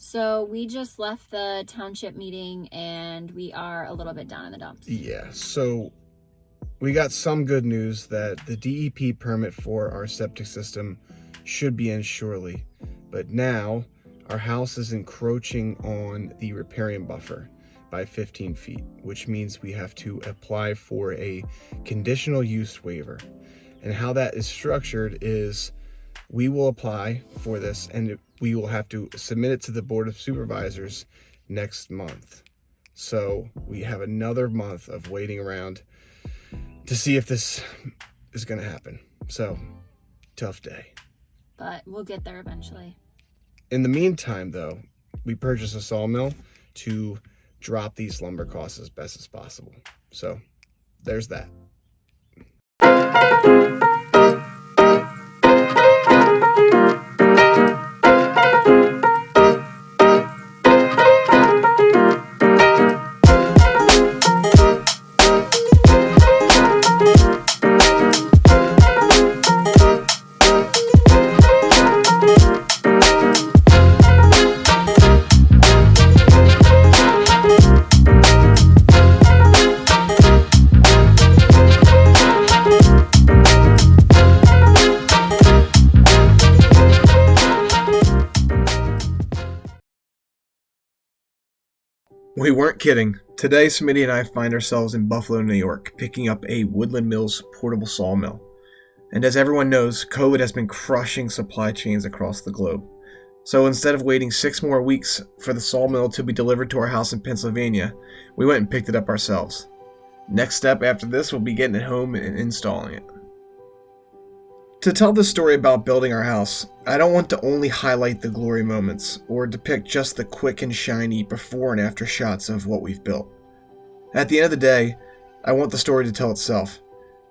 So we just left the township meeting and we are a little bit down in the dumps. Yeah, so we got some good news that the DEP permit for our septic system should be in shortly. But now our house is encroaching on the riparian buffer by 15 feet, which means we have to apply for a conditional use waiver. And how that is structured is we will apply for this and we will have to submit it to the Board of Supervisors next month. So we have another month of waiting around to see if this is going to happen. So, tough day. But we'll get there eventually. In the meantime, though, we purchased a sawmill to drop these lumber costs as best as possible. So, there's that. We weren't kidding. Today, Smitty and I find ourselves in Buffalo, New York, picking up a Woodland Mills portable sawmill. And as everyone knows, COVID has been crushing supply chains across the globe. So instead of waiting 6 more weeks for the sawmill to be delivered to our house in Pennsylvania, we went and picked it up ourselves. Next step after this will be getting it home and installing it. To tell the story about building our house, I don't want to only highlight the glory moments or depict just the quick and shiny before and after shots of what we've built. At the end of the day, I want the story to tell itself,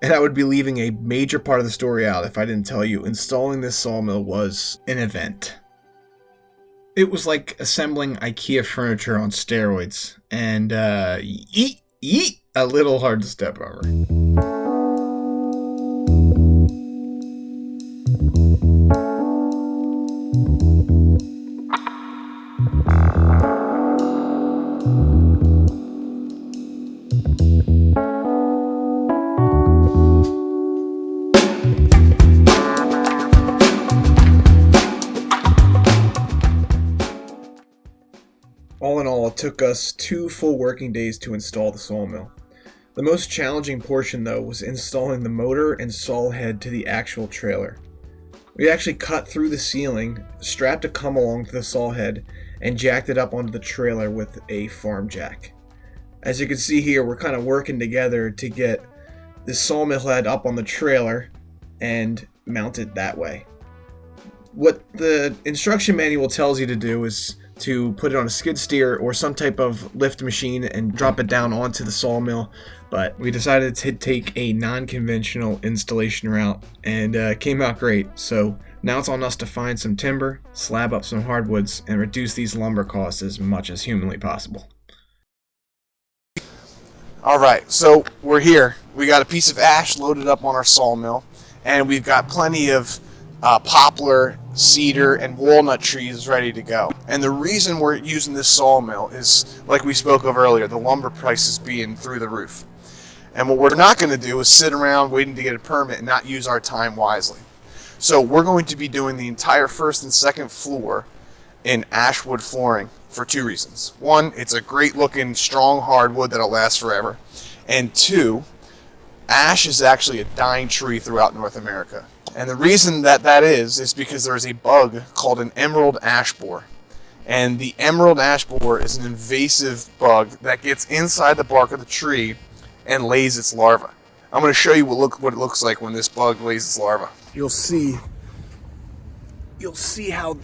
and I would be leaving a major part of the story out if I didn't tell you installing this sawmill was an event. It was like assembling IKEA furniture on steroids, and a little hard to step over. All in all, it took us 2 full working days to install the sawmill. The most challenging portion, though, was installing the motor and saw head to the actual trailer. We actually cut through the ceiling, strapped a come along to the saw head, and jacked it up onto the trailer with a farm jack. As you can see here, we're kind of working together to get the sawmill head up on the trailer and mount it that way. What the instruction manual tells you to do is to put it on a skid steer or some type of lift machine and drop it down onto the sawmill, but we decided to take a non-conventional installation route and came out great. So now it's on us to find some timber, slab up some hardwoods, and reduce these lumber costs as much as humanly possible. Alright, so we're here. We got a piece of ash loaded up on our sawmill, and we've got plenty of poplar, cedar, and walnut trees ready to go. And the reason we're using this sawmill is, like we spoke of earlier, the lumber prices being through the roof. And what we're not going to do is sit around waiting to get a permit and not use our time wisely. So we're going to be doing the entire first and second floor in ash wood flooring for 2 reasons. 1, it's a great looking strong hardwood that'll last forever. And 2, ash is actually a dying tree throughout North America. And the reason that is because there is a bug called an emerald ash borer. And the emerald ash borer is an invasive bug that gets inside the bark of the tree and lays its larva. I'm going to show you what it looks like when this bug lays its larva. You'll see how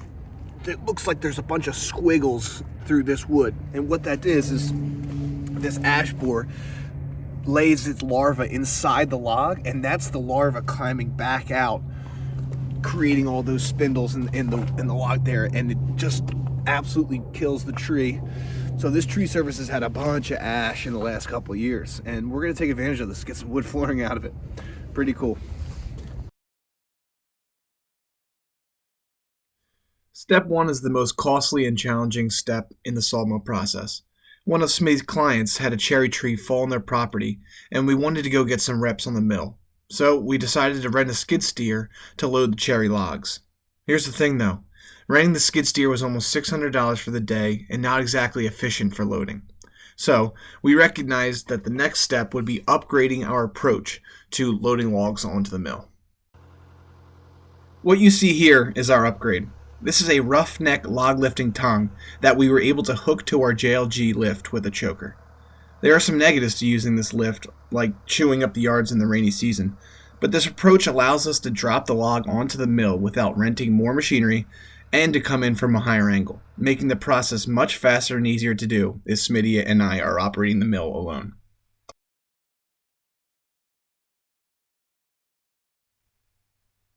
it looks like there's a bunch of squiggles through this wood. And what that is this ash borer lays its larva inside the log, and that's the larva climbing back out, creating all those spindles in the log there, and it just absolutely kills the tree. So this tree service has had a bunch of ash in the last couple of years, and we're going to take advantage of this, get some wood flooring out of it. Pretty cool. Step 1 is the most costly and challenging step in the sawmill process. One of Smitty's clients had a cherry tree fall on their property, and we wanted to go get some reps on the mill. So we decided to rent a skid steer to load the cherry logs. Here's the thing though, renting the skid steer was almost $600 for the day and not exactly efficient for loading. So we recognized that the next step would be upgrading our approach to loading logs onto the mill. What you see here is our upgrade. This is a roughneck log lifting tongue that we were able to hook to our JLG lift with a choker. There are some negatives to using this lift, like chewing up the yards in the rainy season, but this approach allows us to drop the log onto the mill without renting more machinery and to come in from a higher angle, making the process much faster and easier to do if Smitty and I are operating the mill alone.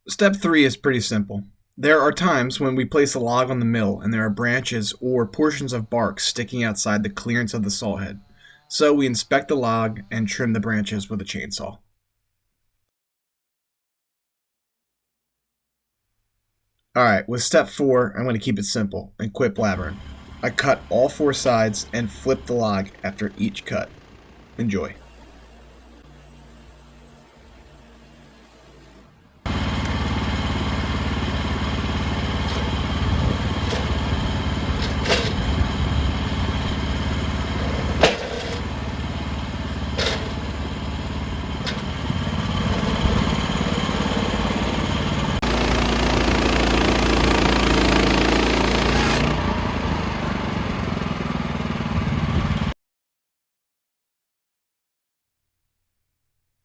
Step 3 is pretty simple. There are times when we place a log on the mill and there are branches or portions of bark sticking outside the clearance of the saw head. So we inspect the log and trim the branches with a chainsaw. Alright, with step 4, I'm going to keep it simple and quit blabbering. I cut all 4 sides and flip the log after each cut. Enjoy.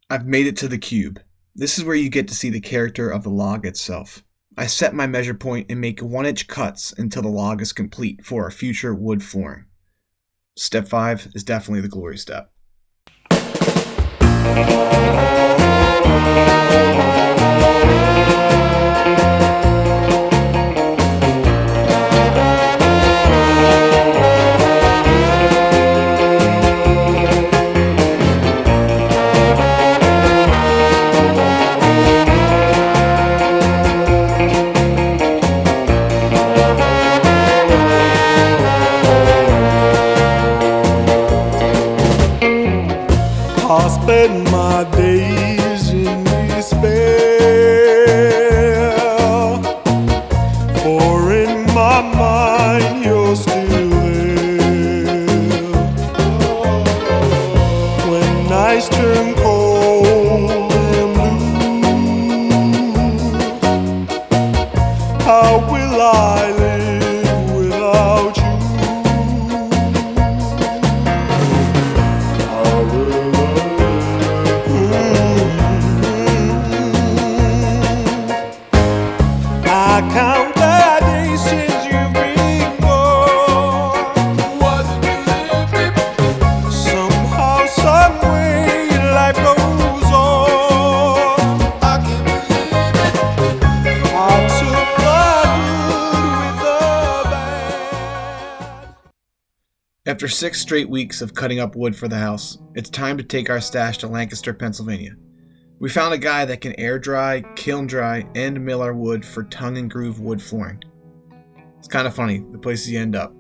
I've made it to the cube. This is where you get to see the character of the log itself. I set my measure point and make 1-inch cuts until the log is complete for our future wood flooring. Step 5 is definitely the glory step. I spend my days in despair, for in my mind you're still there. When nights turn cold and blue, how will I live without you? I count the days since you've been gone. Wasn't you living? Somehow, some way, life goes on. I can't believe it. I took the good with the bad. After 6 straight weeks of cutting up wood for the house, it's time to take our stash to Lancaster, Pennsylvania. We found a guy that can air dry, kiln dry, and mill our wood for tongue and groove wood flooring. It's kind of funny, the places you end up.